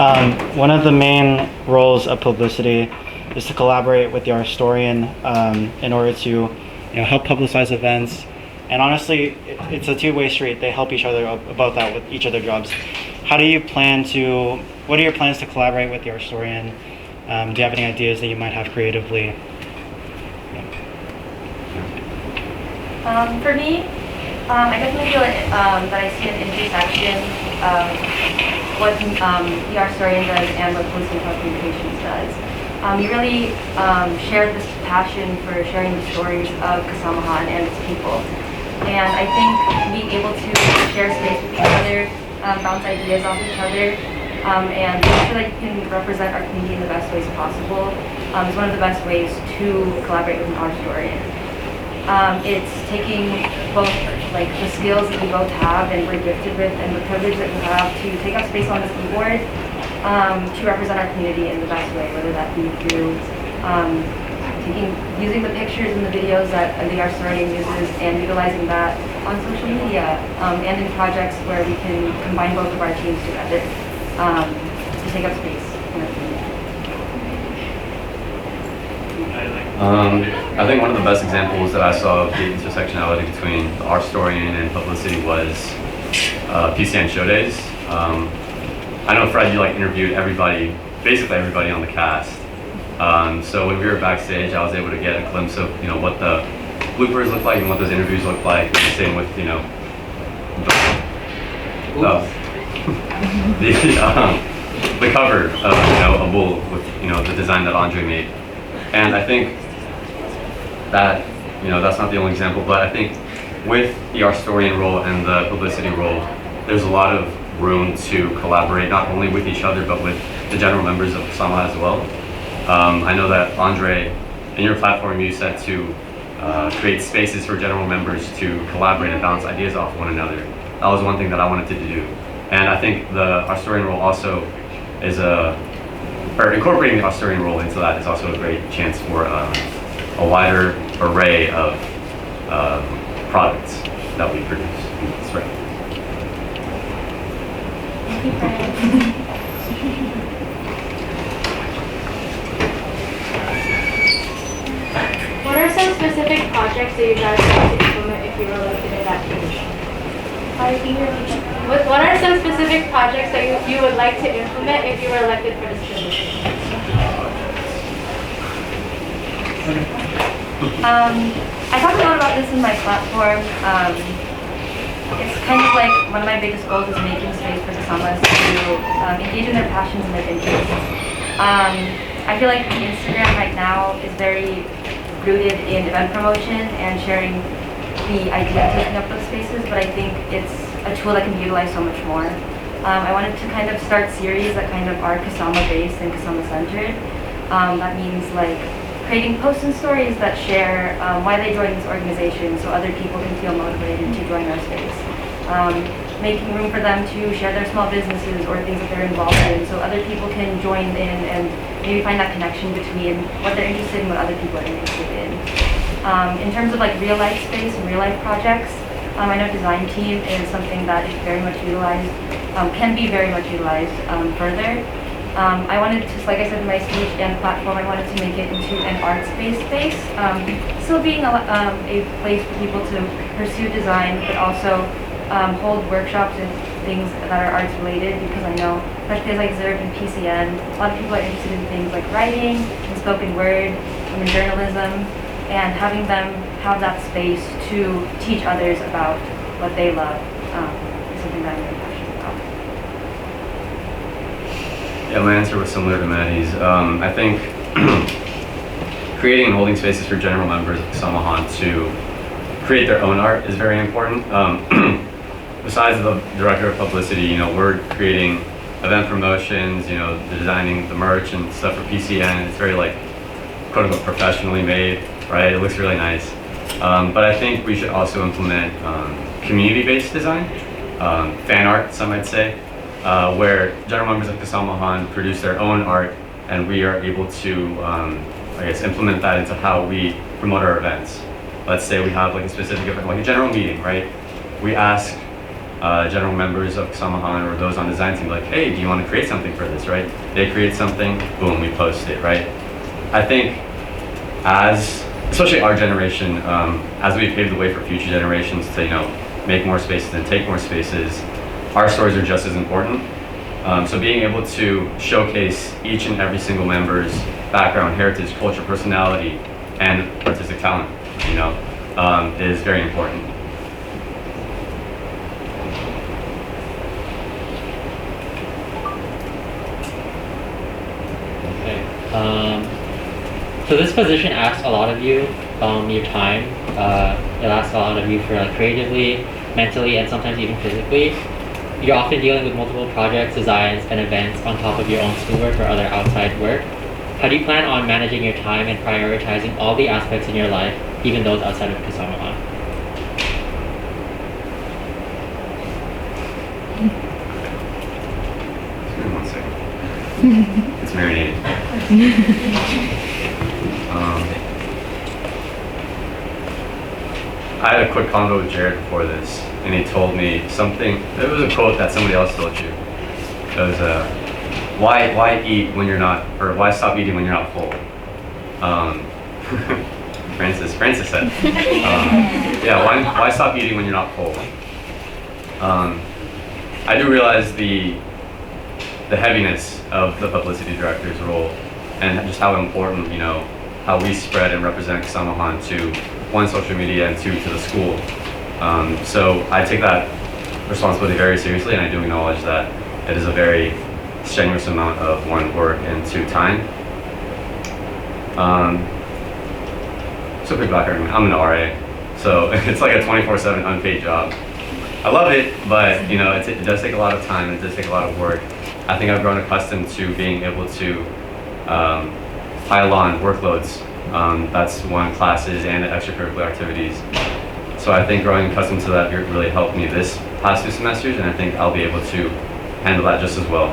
One of the main roles of Publicity is to collaborate with the art historian in order to help publicize events. And honestly, it's a two-way street. They help each other about that with each other jobs. What are your plans to collaborate with the art historian? Do you have any ideas that you might have creatively? For me, I definitely feel that I see an intersection of what the art historian does and what Publicity and Communications does. We really share this passion for sharing the stories of Kasamahan and its people. And I think being able to share space with each other, bounce ideas off each other, and make sure that you can represent our community in the best ways possible is one of the best ways to collaborate with an art historian. It's taking both like the skills that we both have and we're gifted with and the privilege that we have to take up space on this keyboard to represent our community in the best way, whether that be through using the pictures and the videos that the art historian uses and utilizing that on social media and in projects where we can combine both of our teams together to take up space in our community. I think one of the best examples that I saw of the intersectionality between the art historian and Publicity was PCN show days. I know Fred, you interviewed basically everybody on the cast. So when we were backstage, I was able to get a glimpse of what the bloopers look like and what those interviews look like. The same with the cover of a bull with the design that Andre made. And I think that that's not the only example, but I think with the art historian role and the Publicity role, there's a lot of room to collaborate not only with each other but with the general members of Sama as well. I know that Andre, in your platform, you said to create spaces for general members to collaborate and bounce ideas off one another. That was one thing that I wanted to do, and I think the art historian role also is incorporating the art historian role into that is also a great chance for a wider array of products that we produce. That's right. Thank you, Brian. What are some specific projects that you guys want to implement if you were elected in that position? What are some specific projects that you would like to implement if you were elected for this position? I talk a lot about this in my platform. It's kind of like one of my biggest goals is making space for the Samas to engage in their passions and their interests. I feel like Instagram right now is very rooted in event promotion and sharing the idea of taking up those spaces, but I think it's a tool that can be utilized so much more. I wanted to kind of start series that kind of are Kasama based and Kasama centered. That means creating posts and stories that share why they joined this organization so other people can feel motivated to join our space. Making room for them to share their small businesses or things that they're involved in so other people can join in and maybe find that connection between what they're interested in and what other people are interested in. In terms of real life space and real life projects, I know design team is something that is very much utilized, can be very much utilized further. I wanted to, like I said in my speech and platform, I wanted to make it into an arts-based space, still being a place for people to pursue design, but also hold workshops and things that are arts related, because I know, especially like Zurb and PCN, a lot of people are interested in things like writing and spoken word and journalism, and having them have that space to teach others about what they love is something that I'm really passionate about. Yeah, my answer was similar to Maddie's. I think creating and holding spaces for general members of Samahan to create their own art is very important. Besides the director of publicity, we're creating event promotions, designing the merch and stuff for PCN. It's very quote unquote professionally made, right? It looks really nice. But I think we should also implement community-based design, fan art, some might say, where general members of Kasamahan produce their own art, and we are able to, implement that into how we promote our events. Let's say we have a specific event, like a general meeting, right? We ask general members of Samahan or those on design team, like, hey, do you want to create something for this, right? They create something, boom, we post it, right? I think especially our generation, as we pave the way for future generations to, make more spaces and take more spaces, our stories are just as important. So being able to showcase each and every single member's background, heritage, culture, personality, and artistic talent, is very important. So this position asks a lot of you, your time. It asks a lot of you for creatively, mentally, and sometimes even physically. You're often dealing with multiple projects, designs, and events on top of your own schoolwork or other outside work. How do you plan on managing your time and prioritizing all the aspects in your life, even those outside of Kasamahan? Give me 1 second. It's marinated. I had a quick convo with Jared before this, and he told me something. It was a quote that somebody else told you. It was, why eat when you're not, or why stop eating when you're not full? Francis said. Yeah, why stop eating when you're not full? I do realize the heaviness of the publicity director's role, and just how important, how we spread and represent Kasamahan to one, social media, and two, to the school. So I take that responsibility very seriously, and I do acknowledge that it is a very strenuous amount of one, work, and two, time. So quick background, I'm an RA, so it's like a 24/7 unpaid job. I love it, but it does take a lot of time, it does take a lot of work. I think I've grown accustomed to being able to pile on workloads. That's one, classes and extracurricular activities. So I think growing accustomed to that really helped me this past 2 semesters, and I think I'll be able to handle that just as well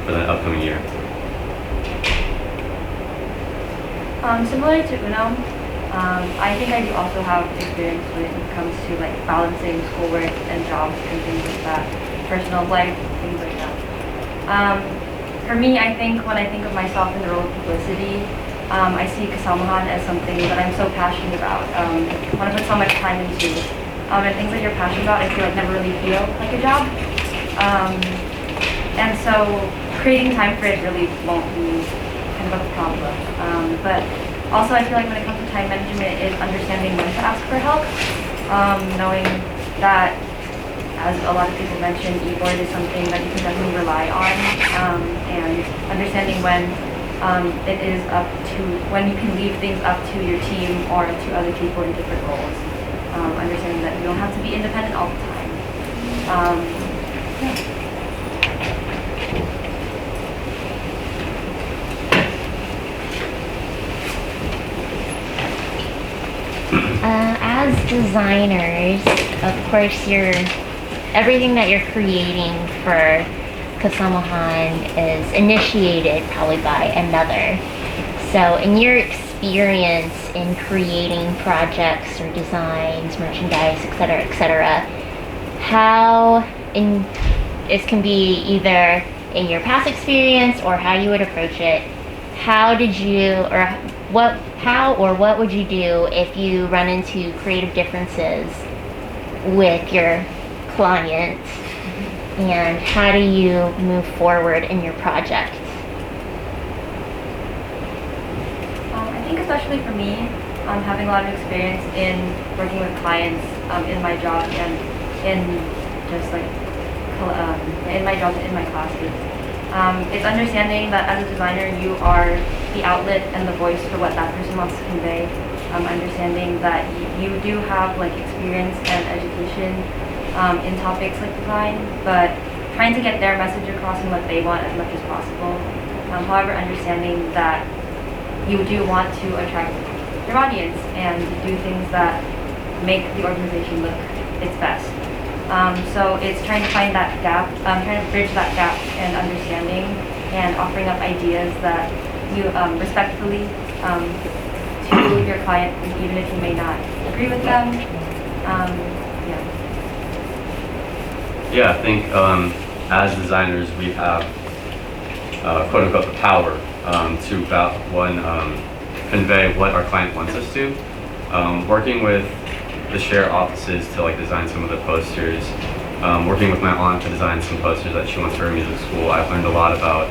for the upcoming year. Similar to Uno, I think I do also have experience when it comes to balancing schoolwork and jobs and things like that, personal life, things like that. For me, I think when I think of myself in the role of publicity, I see Kasamahan as something that I'm so passionate about. I want to put so much time into, and things that you're passionate about, I feel never really feel like a job. And so creating time for it really won't be kind of a problem. But also I feel when it comes to time management is understanding when to ask for help, knowing that, as a lot of people mentioned, e-board is something that you can definitely rely on, and understanding when it is up to, when you can leave things up to your team or to other people in different roles. Understanding that you don't have to be independent all the time. Yeah. As designers, of course, everything that you're creating for Kasamahan is initiated probably by another. So in your experience in creating projects or designs, merchandise, etc., this can be either in your past experience or how you would approach it, what would you do if you run into creative differences with your client, and how do you move forward in your project? I think especially for me, having a lot of experience in working with clients in my job and in just in my job and in my classes. It's understanding that as a designer, you are the outlet and the voice for what that person wants to convey. Understanding that you do have experience and education in topics like design, but trying to get their message across and what they want as much as possible. However, understanding that you do want to attract your audience and do things that make the organization look its best. So it's trying to find that gap, trying to bridge that gap and understanding, and offering up ideas that you respectfully to your client, even if you may not agree with them. Yeah. Yeah, I think as designers we have quote unquote the power to convey what our client wants us to. Working with the share offices to like design some of the posters, working with my aunt to design some posters that she wants for her music school, I've learned a lot about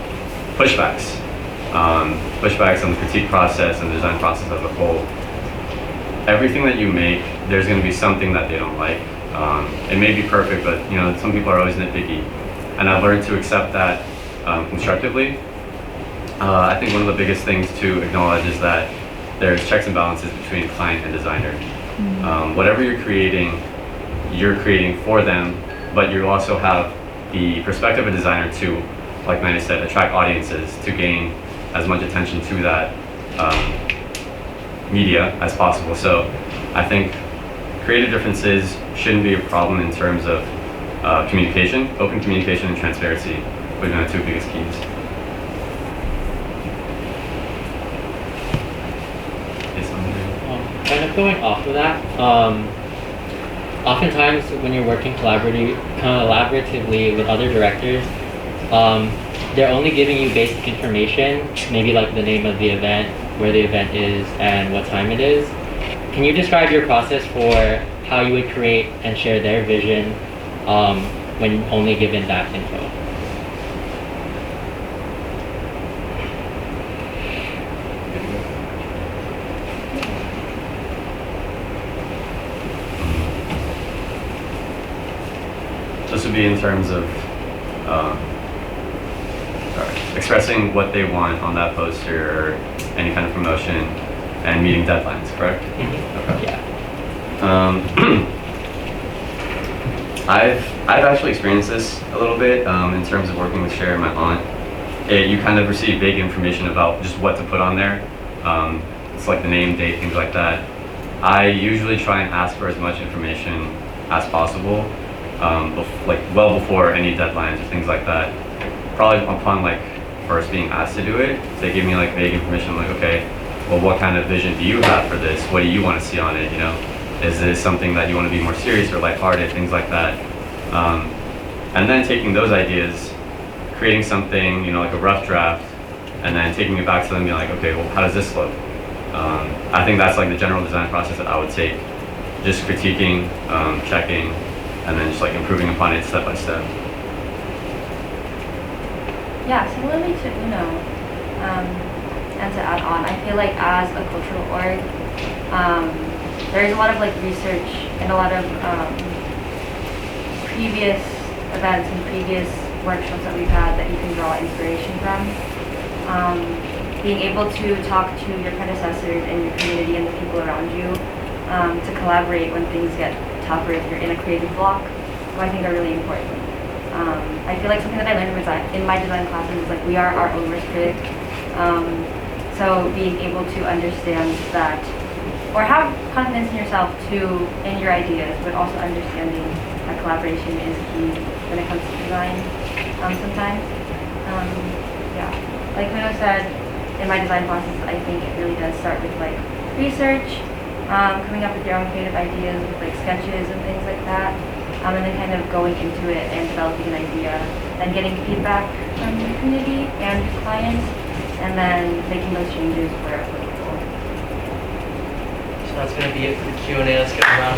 pushbacks. Pushbacks on the critique process and the design process as a whole. Everything that you make, there's going to be something that they don't like. It may be perfect, but you know, some people are always nitpicky, and I've learned to accept that constructively. I think one of the biggest things to acknowledge is that there's checks and balances between client and designer. Whatever you're creating for them, but you also have the perspective of a designer to, like Manny said, attract audiences to gain as much attention to that media as possible. So I think creative differences shouldn't be a problem in terms of communication. Open communication and transparency would be my two biggest keys. Kind of going off of that, oftentimes when you're working collaboratively with other directors, they're only giving you basic information, maybe like the name of the event, where the event is, and what time it is. Can you describe your process for how you would create and share their vision when only given that info? This would be in terms of expressing what they want on that poster or any kind of promotion and meeting deadlines, correct? Mm-hmm. Okay. Yeah. I've actually experienced this a little bit in terms of working with Cher and my aunt. You kind of receive vague information about just what to put on there. It's like the name, date, things like that. I usually try and ask for as much information as possible, like well before any deadlines or things like that. Probably upon like first being asked to do it, they give me like vague information. I'm like, okay, well, what kind of vision do you have for this? What do you want to see on it? You know, is this something that you want to be more serious or lighthearted? Things like that. And then taking those ideas, creating something, you know, like a rough draft, and then taking it back to them and being like, okay, well, how does this look? I think that's like the general design process that I would take. Just critiquing, checking, and then just like improving upon it step by step. Yeah, similarly to Uno, and to add on, I feel like as a cultural org, there's a lot of like research and a lot of previous events and previous workshops that we've had that you can draw inspiration from. Being able to talk to your predecessors and your community and the people around you to collaborate when things get tougher if you're in a creative block, I think are really important. I feel like something that I learned in my design classes is like we are our own worst critic. So being able to understand that, or have confidence in yourself in your ideas, but also understanding that collaboration is key when it comes to design sometimes. Yeah, like Mino said, in my design process, I think it really does start with like research, coming up with your own creative ideas with like sketches and things like that. And then kind of going into it and developing an idea and getting feedback from your community and your clients, and then making those changes where applicable. So that's going to be it for the Q&A. Let's get around.